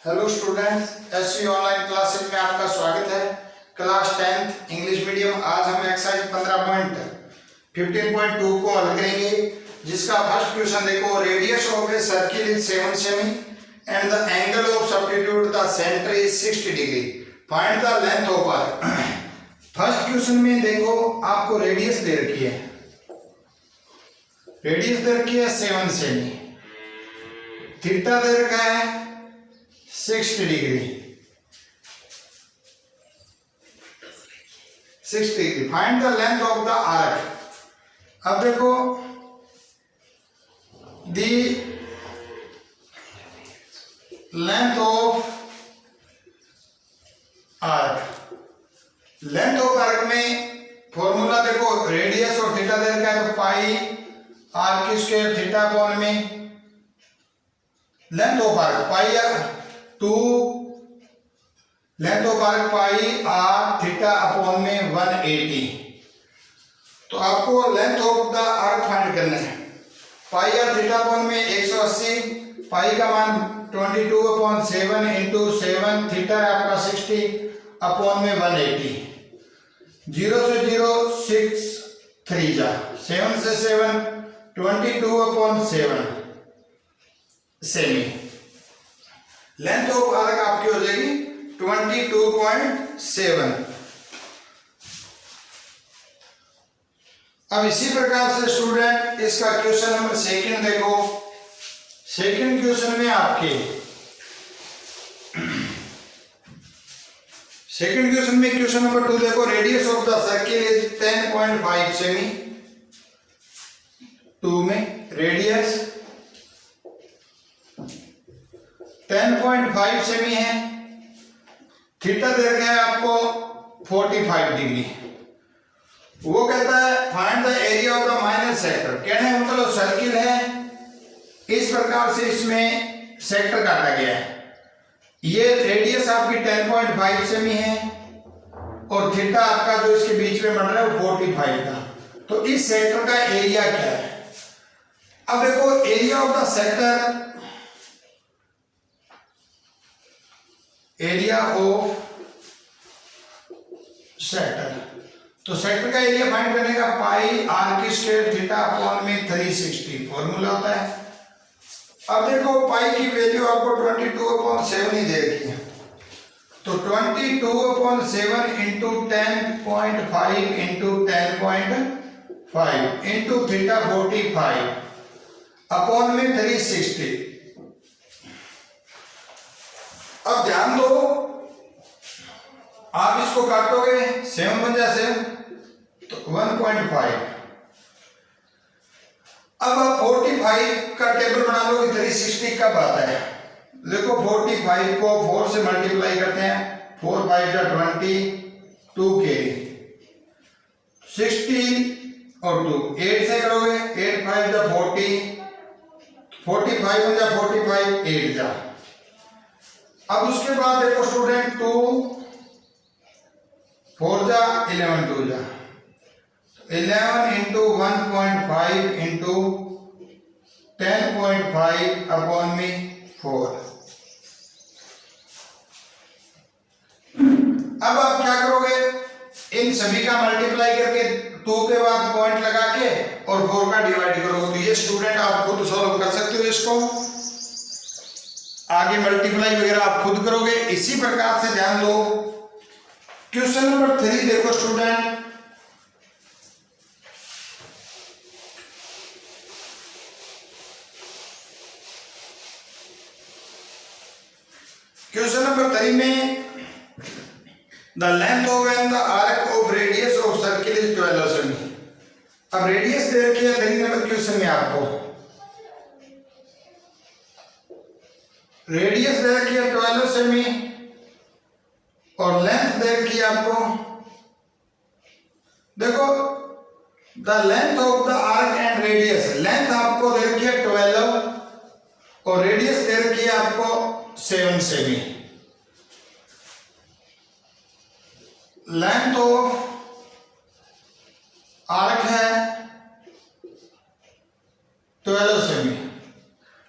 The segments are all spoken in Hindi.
Hello students, SV online classes में आपका स्वागत है। Class 10th English medium. आज हम एक्सरसाइज 15.15.2 को हल करेंगे, जिसका फर्स्ट क्वेश्चन देखो। Radius of a circle is 7 cm and the angle of substitute the centre is 60 degree. Find the length of arc. First question में देखो, आपको रेडियस दे रखी है। रेडियस दे रखी है 7 सेमी, थीटा दे रखा है 60 degree. 60 degree. Find the length of the arc. अब देखो, the length of arc. Length of arc में फॉर्मूला देखो, रेडियस और थीटा दे रखा है तो pi arc square theta upon में length of arc pi two length of arc pi r theta upon में 180। तो आपको length of the arc find करना है। पाई आर थीटा अपॉन में 180, पाई का मान 22/7 इंटू 7, थीटा है आपका 60 अपॉन में 180। 0 से 0 6 3 जा 7 से 7 22/7 सेमी। लेंथ ऑफ आर्क आपकी हो जाएगी 22.7। अब इसी प्रकार से स्टूडेंट इसका क्वेश्चन नंबर सेकंड देखो। सेकंड क्वेश्चन में आपके सेकंड क्वेश्चन में क्वेश्चन नंबर 2 देखो। Radius of the circle is 10.5 semi. 2 में रेडियस 10.5 सेमी है, थीटा दे रखा है आपको 45 डिग्री। वो कहता है find the area of the minor sector. कहने का मतलब सर्किल है, इस प्रकार से इसमें सेक्टर काटा गया है। ये रेडियस आपकी 10.5 सेमी है और थीटा आपका जो इसके बीच में बन रहा है वो 45 का। तो इस सेक्टर का एरिया क्या है? अब देखो, area of the sector, area of sector, तो सेक्टर का एरिया फाइंड करने का पाई आर की स्क्वायर थीटा अपॉन में 360 फॉर्मूला होता है। अब देखो, पाई की वैल्यू आपको 22/7 ही दे रखी है, तो 22/7 into 10.5 into 10.5 into theta 45 upon में 360। अब ध्यान दो, आप इसको काटोगे 7 बन जा 7 तो 1.5। अब आप 45 का टेबल बना लो कि 360 कब आता है। देखो, 45 को 4 से मल्टीप्लाई करते हैं, 4 5 जा 20, 2 के 60 और 2 8 से करोगे, 8 5 जा 40, 45 बन जा 45, 8 जा। अब उसके बाद देखो स्टूडेंट, 2 4 जा 11, 2 जा 11 इंटू 1.5 इंटू 10.5 अपॉन में 4। अब आप क्या करोगे, इन सभी का मल्टीप्लाई करके 2 के बाद पॉइंट लगा के और 4 का डिवाइड करोगे। तो ये स्टूडेंट आप खुद सॉल्व कर सकते हो, इसको आगे मल्टीप्लाई वगैरह आप खुद करोगे। इसी प्रकार से ध्यान दो, क्वेश्चन नंबर 3 देखो स्टूडेंट। क्वेश्चन नंबर 3 में the length of and the arc of radius of circle is 12 semi. अब रेडियस दे रखी है 3 नंबर क्वेश्चन में आपको, रेडियस दे रखी है 12 सेमी और लेंथ दे रखी है आपको। देखो, the length of the arc and radius, length आपको दे रखी है 12 और रेडियस दे रखी है आपको 7 सेमी। लेंथ ऑफ आर्क है 12 सेमी।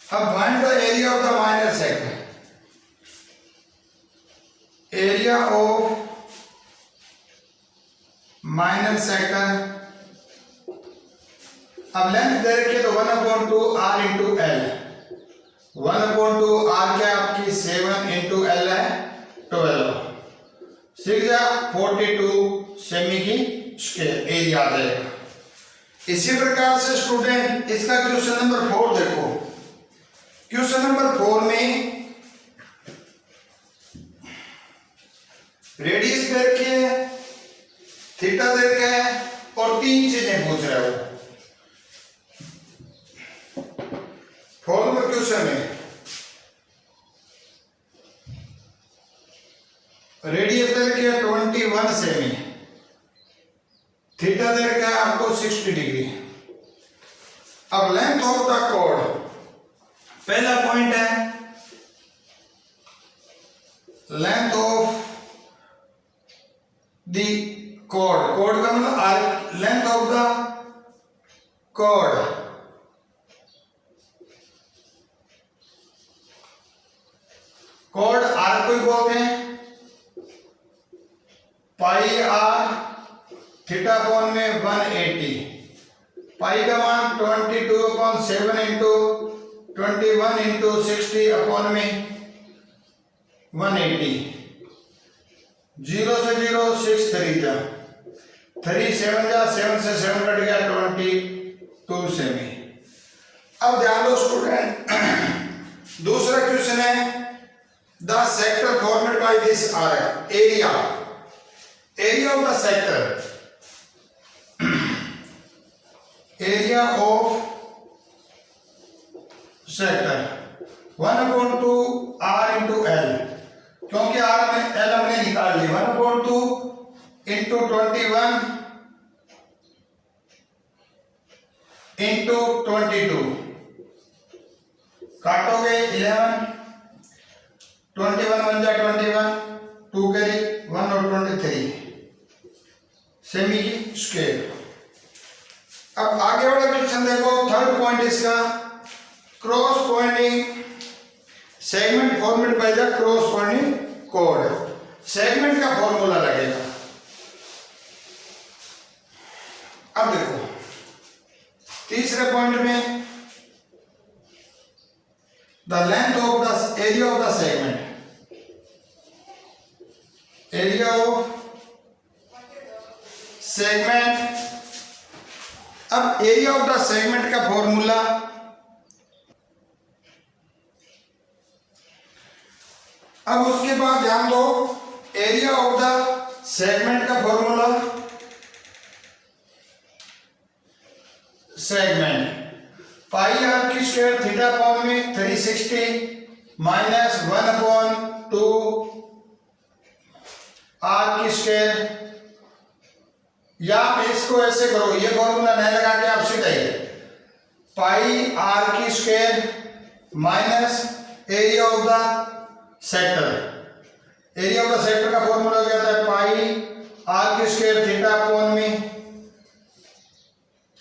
अब find the area of the minor sector. Area of minor sector, अब लेंथ दे रखी है तो 1/2 R इंटू एल, 1/2 R क्या आपकी 7 इंटू एल है 12, 6/42 सेमी की स्क्वायर एरिया आ जाएगा। इसी प्रकार से स्टूडेंट इसका क्वेश्चन नंबर 4 देखो। क्वेश्चन नंबर 4 में रेडियस दे रखी है, थीटा दे रखा है और 3 चीजें पूछ रहा है। 4 नंबर क्वेश्चन में रेडियस दे रखी है 21 सेमी, थीटा दे रखा है आपको 60 डिग्री। अब लेंथ ऑफ द कॉर्ड, पहला पॉइंट है length of the chord, chord का मतलब length of the chord, chord r को बोलते हैं पाई आर, थीटा कोण में 180, पाई का मान 22/7 इंटू 21 इंटू 60 अपॉन में 180, 0 से 0 6 3 जा 3 7 जा 7 से 7 कट गया 22 सेमी। अब ध्यान दो स्टूडेंट, दूसरा क्वेश्चन है the sector formed by this arc, area of the sector, area of sector 1/2 R into l, क्योंकि R में L हमने निकाल लिया, 1/2 इंटू 21 इंटू 22, काटोगे 11, 21 1 जा 21, 2 कैरी 1 और 23 सेमी की स्क्वायर। अब आगे वाला क्वेश्चन देखो, थर्ड पॉइंट इसका cross pointing segment formed by the cross pointing chord, segment का फॉर्मूला लगेगा। अब देखो तीसरे पॉइंट में the length of the area of the segment, area of segment, अब एरिया ऑफ द सेगमेंट का फॉर्मूला अब उसके बाद ध्यान दो, एरिया ऑफ द सेगमेंट का फॉर्मूला, सेगमेंट पाई आर की स्क्वायर थीटा अपॉन में 360 माइनस 1/2 आर की स्क्वायर, या आप इसको ऐसे करो, ये फॉर्मूला नहीं लगा के आप सीधा ही पाई आर की square minus area of the sector, area of the sector का फॉर्मूला क्या था, पाई आर की स्क्वायर थीटा अपॉन में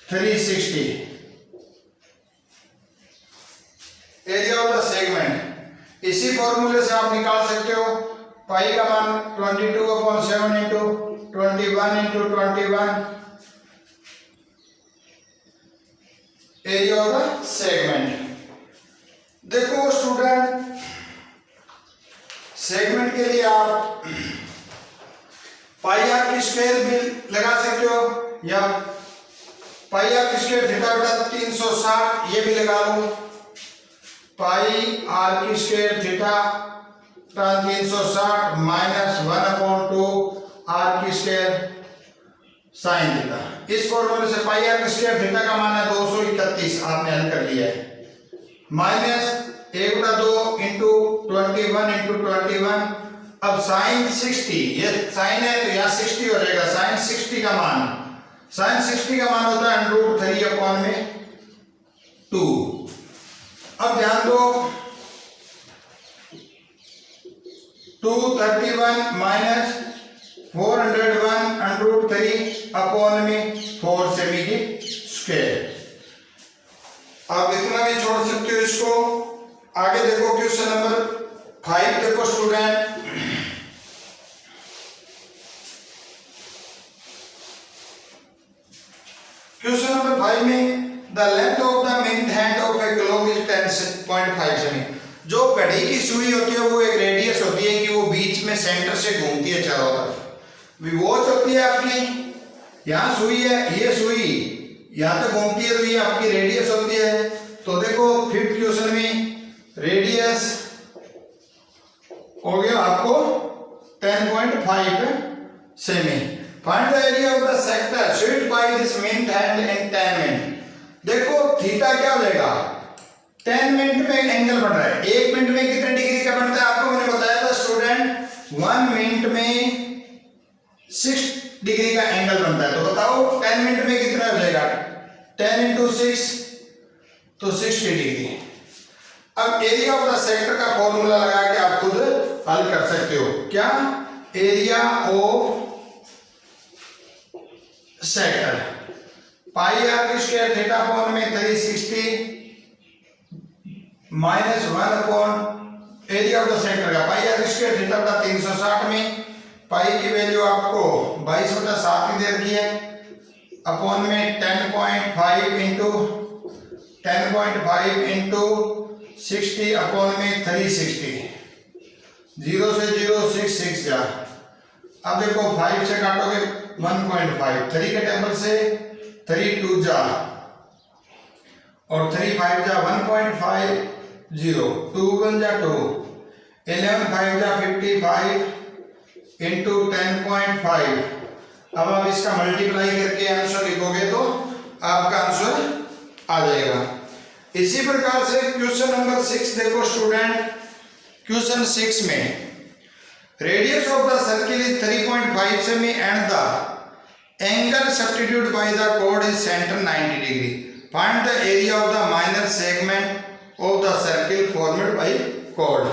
360, एरिया ऑफ द सेगमेंट, इसी फॉर्मूले से आप निकाल सकते हो पाई का मान 22/7 into 21 into 21 area of the segment. देखो स्टूडेंट, सेगमेंट के लिए आप पाई आर की स्क्वायर भी लगा सकते हो, या पाई आर की स्क्वायर थीटा बटा 360 ये भी लगा लो, पाई आर की स्क्वायर थीटा 360 माइनस 1/2 आर की स्क्वायर साइन थीटा। इस फॉर्मूले से पाई आर की स्क्वायर थीटा का मान है 231, आपने हल कर लिया है, माइनस 1/2 इंटू 21 इंटू 21, अब साइन 60, ये साइन है तो यहाँ 60 हो जाएगा, साइन 60 का मान, साइन 60 का मान होता है √3 अपॉन में 2। अब ध्यान दो, 231 माइनस 401 √3 अपॉन में 4 सेमी की स्क्वायर। आप इतना भी छोड़ सकते हो इसको। आगे देखो क्वेश्चन नंबर 5 देखो स्टूडेंट, 5 में the length of the main hand of a clock is 10.5 semi. जो घड़ी की सुई होती है वो एक रेडियस होती है कि वो बीच में सेंटर से घूमती है चारों तरफ। वॉच होती है आपकी, यहाँ सुई है, ये सुई यहाँ तक घूमती है तो ये आपकी रेडियस होती है। तो देखो फिफ्थ क्वेश्चन में रेडियस हो गया आपको 10.5 cm. Find the area of the sector swept by this main hand in 10 minute. देखो थीटा क्या हो जाएगा, 10 मिनट में एंगल बन रहा है। 1 मिनट में कितने डिग्री का बनता है आपको मैंने बताया था स्टूडेंट, 1 मिनट में 6 डिग्री का एंगल बनता है। तो बताओ 10 मिनट में कितना हो जाएगा, 10 into 6 तो 60 डिग्री। अब एरिया ऑफ द सेक्टर का फॉर्मूला लगा के आप खुद हल कर सकते हो। क्या, area of sector pi r की स्क्वायर थीटा अपॉन में 360 minus 1 upon area of the sector का पाई आर की स्क्वायर थीटा बटा 360 में पाई की वैल्यू आपको 22/7 की दे रखी है अपॉन में 10.5 इंटू 60 अपॉन में 360, 0 से 0 6 जा। अब देखो 5 से काटोगे 1.5, 3 के टेबल से 3 2 जा और 3 5 जा 1.50, 2 1 जा 2, 11 5 जा 55 इंटू 10.5। अब आप इसका मल्टीप्लाई करके आंसर लिखोगे तो आपका आंसर आ जाएगा। इसी प्रकार से क्वेश्चन नंबर 6 देखो स्टूडेंट, क्वेश्चन 6 में radius of the circle is 3.5 semi and the angle substitute by the chord is center 90 degree. Find the area of the minor segment of the circle formed by chord.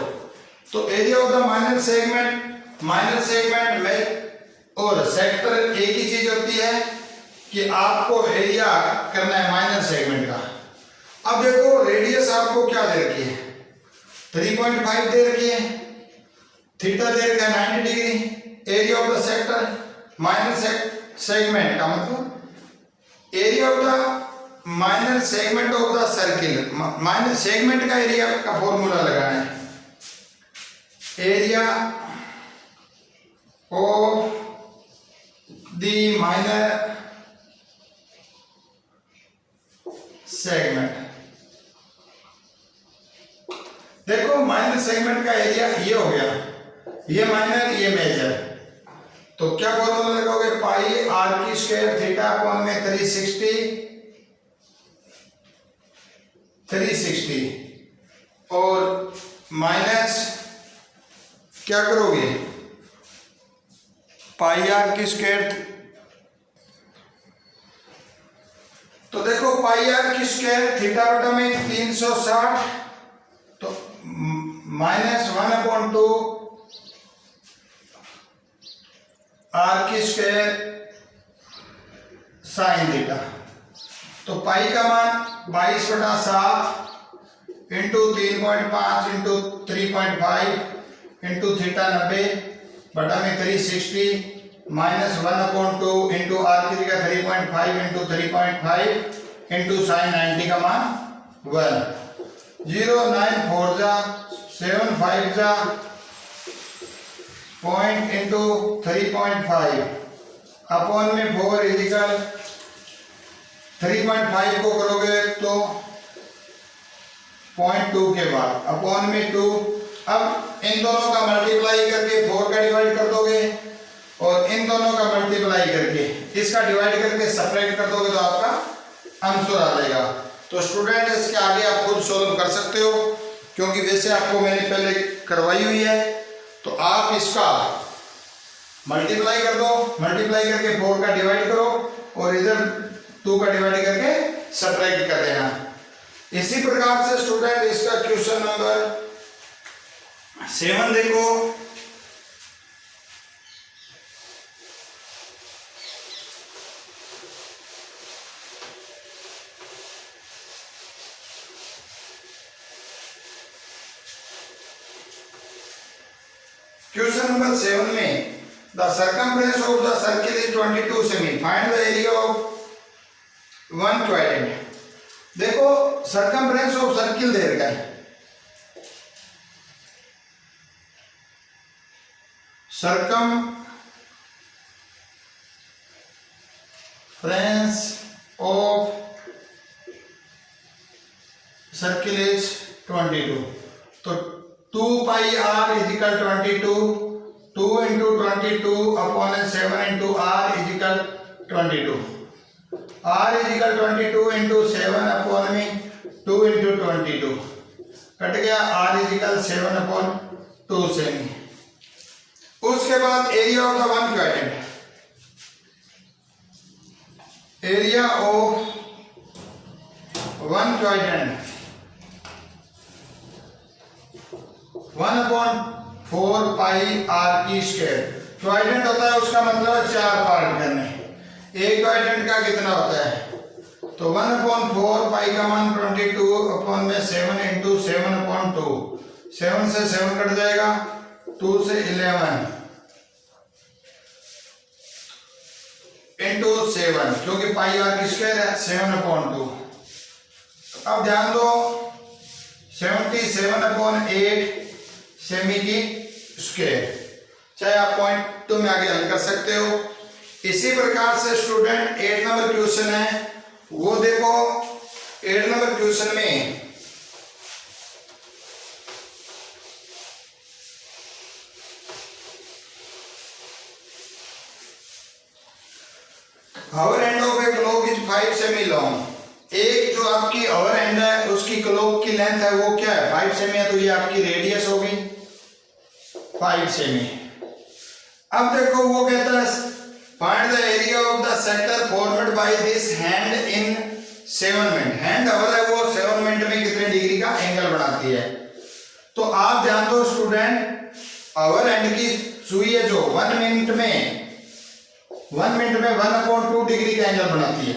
तो area of the minor segment में और सेक्टर एक ही चीज होती है कि आपको एरिया करना है माइनर सेगमेंट का। अब देखो रेडियस आपको क्या दे रखी है, 3.5 दे रखी है, थीटा दे रखा है 90 degree. Area of the sector minor segment का मतलब area of the minor segment of the circle, minor segment का एरिया का फॉर्मूला लगाना है, area of the minor segment. देखो माइनर सेगमेंट का एरिया ये हो गया, ये माइनर ये मेजर। तो क्या फॉर्मूला लगाओगे, पाई आर की स्क्वायर थीटा अपॉन में 360 और माइनस क्या करोगे, पाई आर की स्क्वायर। तो देखो पाई आर की स्क्वायर थीटा बटा में 360 तो -1/2 आर की स्क्वायर साइन थीटा। तो पाई का मान 22/7 इंटू 3.5 इंटू 3.5 इंटू थीटा 90 बटा में 360 -1/2 इंटू आर की जगह 3.5 इंटू 3.5 इंटू साइन 90 का मान 1। 0 9 4 जा 7 5 जा पॉइंट इंटू 3.5 अपॉन में 4 इजिकल 3.5 को करोगे तो 0.2 के बाद अपॉन में 2। अब इन दोनों का मल्टीप्लाई करके 4 का डिवाइड कर दोगे और इन दोनों का मल्टीप्लाई करके इसका डिवाइड करके सेपरेट कर दोगे तो आपका आंसर आ जाएगा। तो स्टूडेंट इसके आगे आप खुद सॉल्व कर सकते हो क्योंकि वैसे आपको मैंने पहले करवाई हुई है। तो आप इसका मल्टीप्लाई कर दो, मल्टीप्लाई करके 4 का डिवाइड करो और इधर 2 का डिवाइड करके सब्ट्रैक्ट कर देना। इसी प्रकार से स्टूडेंट इसका क्वेश्चन नंबर 7 देखो। क्वेश्चन नंबर 7 में the circumference of the circle is 22 semi. Find the area of one quadrant. देखो सरकमफ्रेंस ऑफ सर्किल दे रखा है, circumference of circle is 22, तो 2 pi r is equal 22, 2 into 22 upon 7 into r is equal 22, r is equal 22 into 7 upon में 2 into 22 कट गया, r is equal 7 upon 2 से में। उसके बाद area of the one quadrant, area of one quadrant 1/4 pi r की स्क्वायर। क्वाड्रेंट होता है उसका मतलब 4 पार्ट करने, एक क्वाड्रेंट का कितना होता है, तो 1/4 पाई का मान 22 अपॉन में 7 इंटू 7/2, 7 से 7 कट जाएगा, 2 से 11 इंटू 7, क्योंकि पाई आर की स्क्वायर है 7/2। अब ध्यान दो 77/8 सेमी की स्क्वायर, चाहे आप पॉइंट 2 में आगे हल कर सकते हो। इसी प्रकार से स्टूडेंट 8 नंबर क्वेश्चन है, वो देखो 8 नंबर क्वेश्चन में our end of a clock is 5 semi long. एक जो आपकी आवर एंड है उसकी क्लॉक की लेंथ है वो क्या है, 5 सेमी है, तो ये आपकी रेडियस होगी 5 सेमी। अब देखो वो कहता है find the area of the sector formed by this hand in 7 minute. Hand hour है वो 7 मिनट में कितने डिग्री का एंगल बनाती है। तो आप ध्यान दो स्टूडेंट, आवर एंड की सुई है जो 1 मिनट में 1/2 डिग्री का एंगल बनाती है,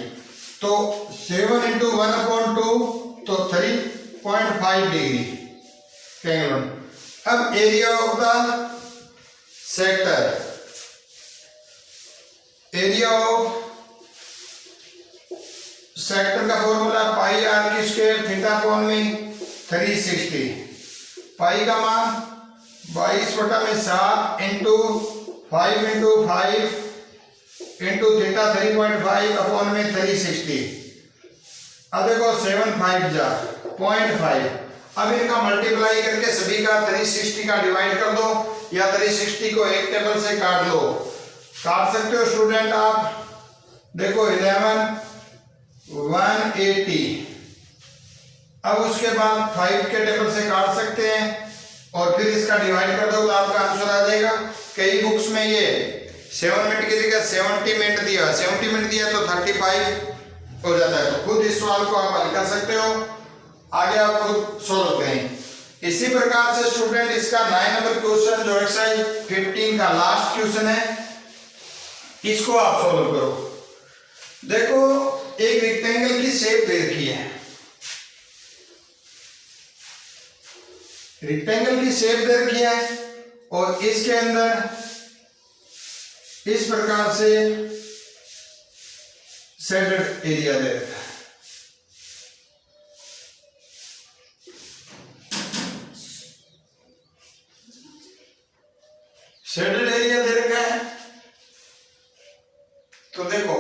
तो 7 इंटू 1/2 तो 3.5 डिग्री का एंगल। अब area of the sector, area of sector का फॉर्मूला पाई आर की स्क्वायर थीटा कोण में 360, पाई का मान 22/7 into 5 into 5 into theta 3.5 upon में 360। अब देखो 7 5 जा 0.5, अब इनका मल्टीप्लाई करके सभी का 360 का डिवाइड कर दो, या 360 को एक टेबल से काट लो, काट सकते हो स्टूडेंट आप। देखो 11 180, अब उसके बाद 5 के टेबल से काट सकते हैं और फिर इसका डिवाइड कर दो तो आपका आंसर आ जाएगा। कई बुक्स में ये 7 मिनट की जगह 70 मिनट दिया, 70 मिनट दिया तो 35 हो जाता है। तो खुद इस सवाल को आप हल कर सकते हो, आगे आप खुद सोल्व करें। इसी प्रकार से स्टूडेंट इसका 9 नंबर क्वेश्चन जो एक्सरसाइज 15 का लास्ट क्वेश्चन है, इसको आप सोल्व करो। देखो एक रेक्टेंगल की शेप दे रखी है, रेक्टेंगल की शेप दे रखी है और इसके अंदर इस प्रकार से शेडेड एरिया दे रखा है। शेडेड एरिया दे रखा है, तो देखो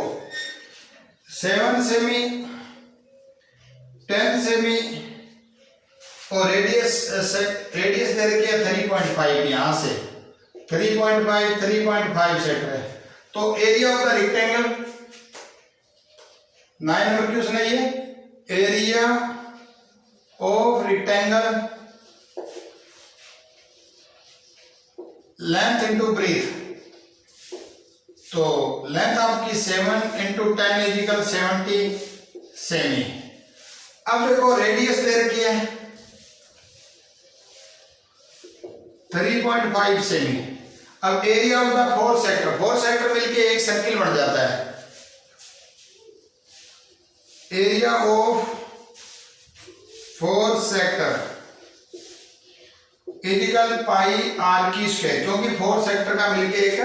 7 सेमी 10 सेमी और रेडियस दे रखी है 3.5, यहां से 3.5 सेट है। तो area of the rectangle 9 number question है ये, area of rectangle length into breadth, तो लेंथ आपकी 7 इंटू 10 इजिकल 70 सेमी। अब देखो रेडियस दे रखी है 3.5 सेमी। अब एरिया ऑफ द 4 सेक्टर मिलके एक सर्किल बन जाता है। Area of 4 sector is equal pi r की स्क्वायर, क्योंकि 4 सेक्टर का मिलके एक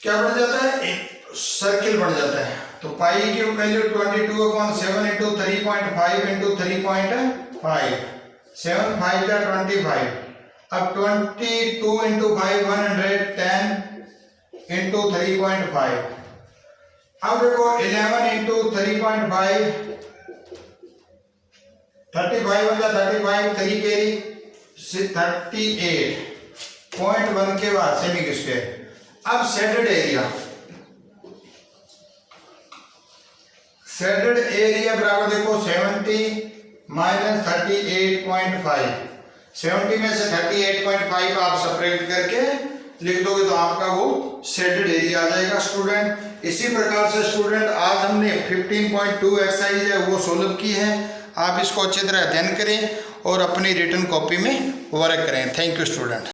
क्या बन जाता है, एक सर्किल बन जाता है। तो पाई की वैल्यू 22/7 इंटू 3.5 इंटू 3.5, 7 5 जा 25। अब 22 इंटू 5 110 इंटू 3.5। अब देखो 11 इंटू 3.5, 35 बन जा 35, 3 कैरी 38.1 के बाद सेमी स्क्वायर। अब शेडेड एरिया, शेडेड एरिया बराबर देखो 70 माइनस 38.5, 70 में से 38.5 आप सेपरेट करके लिख दोगे तो आपका वो शेडेड एरिया आ जाएगा स्टूडेंट। इसी प्रकार से स्टूडेंट आज हमने 15.2 एक्सरसाइज है वो सोल्व की है। आप इसको अच्छी तरह अध्ययन करें और अपनी रिटन कॉपी में वर्क करें। Thank you student.